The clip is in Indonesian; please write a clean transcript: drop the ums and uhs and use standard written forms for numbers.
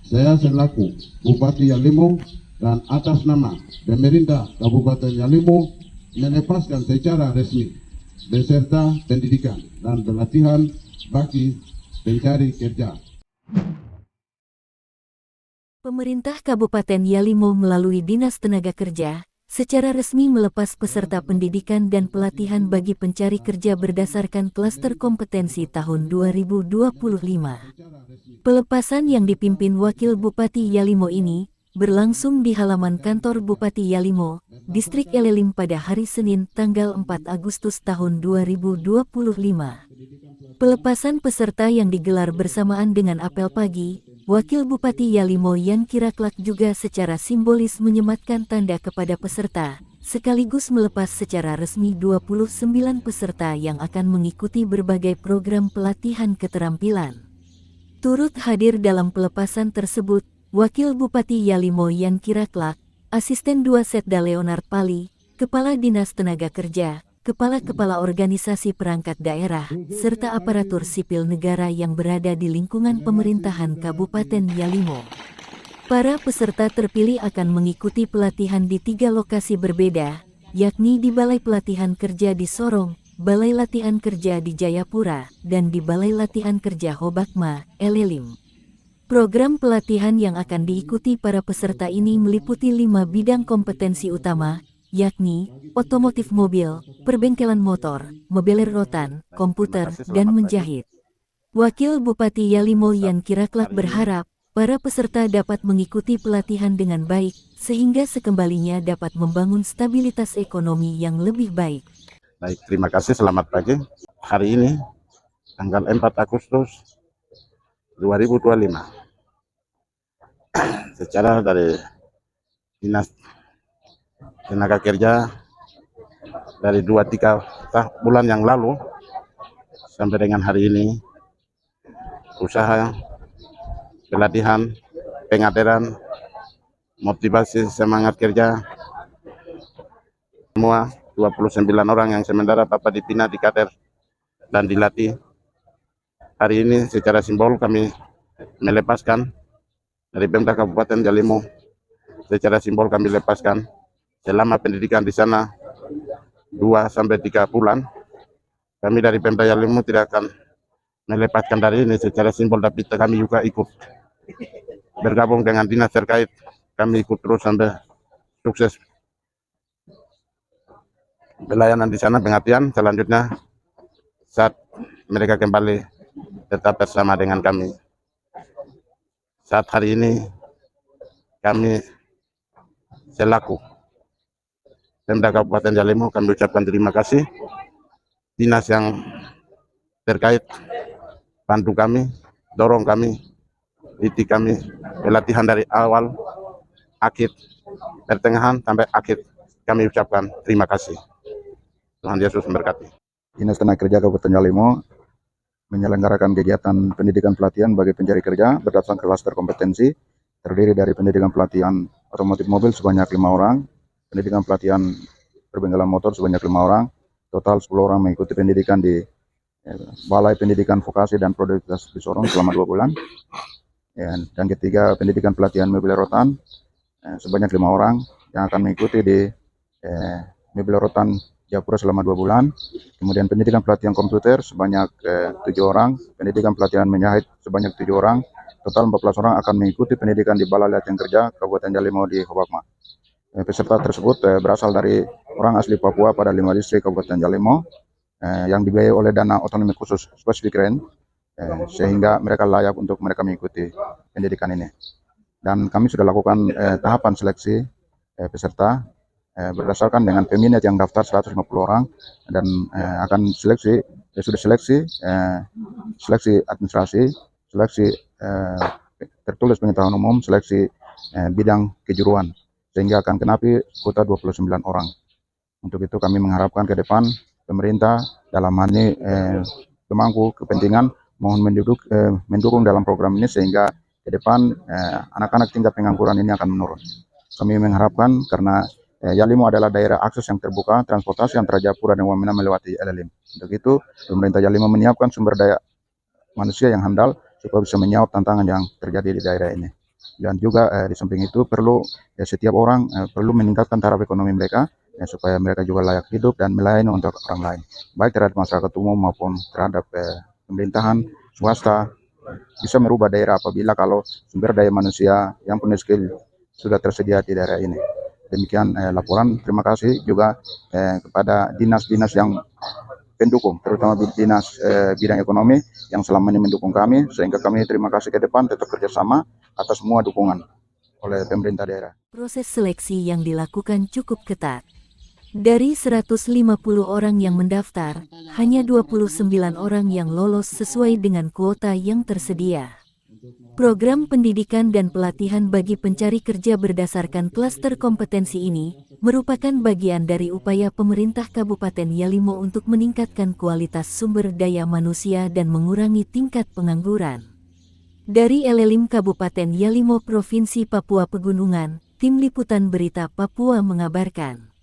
Saya selaku Bupati Yalimo dan atas nama pemerintah Kabupaten Yalimo melepaskan secara resmi beserta pendidikan dan pelatihan bagi pencari kerja. Pemerintah Kabupaten Yalimo melalui Dinas Tenaga Kerja secara resmi melepas peserta pendidikan dan pelatihan bagi pencari kerja berdasarkan klaster kompetensi tahun 2025. Pelepasan yang dipimpin Wakil Bupati Yalimo ini berlangsung di halaman kantor Bupati Yalimo, Distrik Elelim pada hari Senin tanggal 4 Agustus tahun 2025. Pelepasan peserta yang digelar bersamaan dengan apel pagi, Wakil Bupati Yalimo Yan Kiraklak juga secara simbolis menyematkan tanda kepada peserta, sekaligus melepas secara resmi 29 peserta yang akan mengikuti berbagai program pelatihan keterampilan. Turut hadir dalam pelepasan tersebut, Wakil Bupati Yalimo Yan Kiraklak, Asisten 2 Setda Leonard Pali, Kepala Dinas Tenaga Kerja, Kepala-kepala organisasi perangkat daerah, serta aparatur sipil negara yang berada di lingkungan pemerintahan Kabupaten Yalimo. Para peserta terpilih akan mengikuti pelatihan di 3 lokasi berbeda, yakni di Balai Pelatihan Kerja di Sorong, Balai Latihan Kerja di Jayapura, dan di Balai Latihan Kerja Hobakma, Elelim. Program pelatihan yang akan diikuti para peserta ini meliputi 5 bidang kompetensi utama, yakni otomotif mobil, perbengkelan motor, mobiler rotan, komputer, dan menjahit. Wakil Bupati Yalimo Yan Kiraklak berharap para peserta dapat mengikuti pelatihan dengan baik, sehingga sekembalinya dapat membangun stabilitas ekonomi yang lebih baik. Baik, terima kasih, selamat pagi. Hari ini, tanggal 4 Agustus 2025, secara dari Dinas Tenaga Kerja dari 2-3 bulan yang lalu sampai dengan hari ini, usaha pelatihan, pengajaran, motivasi semangat kerja semua 29 orang yang sementara Bapak dibina, dikader, dan dilatih. Hari ini secara simbol kami melepaskan dari Pemda Kabupaten Yalimo. Secara simbol kami lepaskan selama pendidikan di sana 2-3 bulan. Kami dari Pemda Yalimo tidak akan melepaskan dari ini secara simbol, tapi kami juga ikut bergabung dengan dinas terkait. Kami ikut terus sampai sukses pelayanan di sana, pengertian selanjutnya saat mereka kembali tetap bersama dengan kami. Saat hari ini kami selaku Pemda Kabupaten Yalimo kami ucapkan terima kasih dinas yang terkait bantu kami, dorong kami, didik kami, pelatihan dari awal, akhir, pertengahan sampai akhir. Kami ucapkan terima kasih. Tuhan Yesus memberkati. Dinas Tenaga Kerja Kabupaten Yalimo menyelenggarakan kegiatan pendidikan pelatihan bagi pencari kerja berdasarkan klaster kompetensi, terdiri dari pendidikan pelatihan otomotif mobil sebanyak 5 orang, pendidikan pelatihan perbengkelan motor sebanyak 5 orang, total 10 orang mengikuti pendidikan di Balai Pendidikan Vokasi dan Produktivitas di Sorong selama 2 bulan. Dan ketiga, pendidikan pelatihan mobil rotan sebanyak 5 orang yang akan mengikuti di mobil rotan Jayapura selama 2 bulan. Kemudian pendidikan pelatihan komputer sebanyak 7 orang, pendidikan pelatihan menjahit sebanyak 7 orang, total 14 orang akan mengikuti pendidikan di Balai Latihan Kerja Kabupaten Yalimo di Hobakma. Peserta tersebut berasal dari orang asli Papua pada 5 distrik Kabupaten Yalimo yang dibiayai oleh dana otonomi khusus spesifik REN, sehingga mereka layak untuk mereka mengikuti pendidikan ini. Dan kami sudah lakukan tahapan seleksi peserta berdasarkan dengan peminat yang daftar 150 orang, dan akan seleksi, sudah seleksi administrasi, seleksi tertulis pengetahuan umum, seleksi bidang kejuruan, sehingga akan kenapi kuota 29 orang. Untuk itu kami mengharapkan ke depan pemerintah dalam hal ini pemangku kepentingan mohon mendukung dalam program ini, sehingga ke depan anak-anak tingkat pengangguran ini akan menurun. Kami mengharapkan karena Yalimo adalah daerah akses yang terbuka, transportasi antara Jayapura dan Wamena melewati Elelim. Untuk itu, pemerintah Yalimo menyiapkan sumber daya manusia yang handal supaya bisa menjawab tantangan yang terjadi di daerah ini. Dan juga di samping itu perlu setiap orang perlu meningkatkan taraf ekonomi mereka supaya mereka juga layak hidup dan melayani untuk orang lain, baik terhadap masyarakat umum maupun terhadap pemerintahan swasta. Bisa merubah daerah apabila kalau sumber daya manusia yang punya skill sudah tersedia di daerah ini. Demikian laporan. Terima kasih juga kepada dinas-dinas yang pendukung, terutama dinas bidang ekonomi yang selama ini mendukung kami, sehingga kami terima kasih ke depan tetap kerjasama atas semua dukungan oleh pemerintah daerah. Proses seleksi yang dilakukan cukup ketat. Dari 150 orang yang mendaftar, hanya 29 orang yang lolos sesuai dengan kuota yang tersedia. Program pendidikan dan pelatihan bagi pencari kerja berdasarkan klaster kompetensi ini merupakan bagian dari upaya pemerintah Kabupaten Yalimo untuk meningkatkan kualitas sumber daya manusia dan mengurangi tingkat pengangguran. Dari LLIM Kabupaten Yalimo Provinsi Papua Pegunungan, Tim Liputan Berita Papua mengabarkan.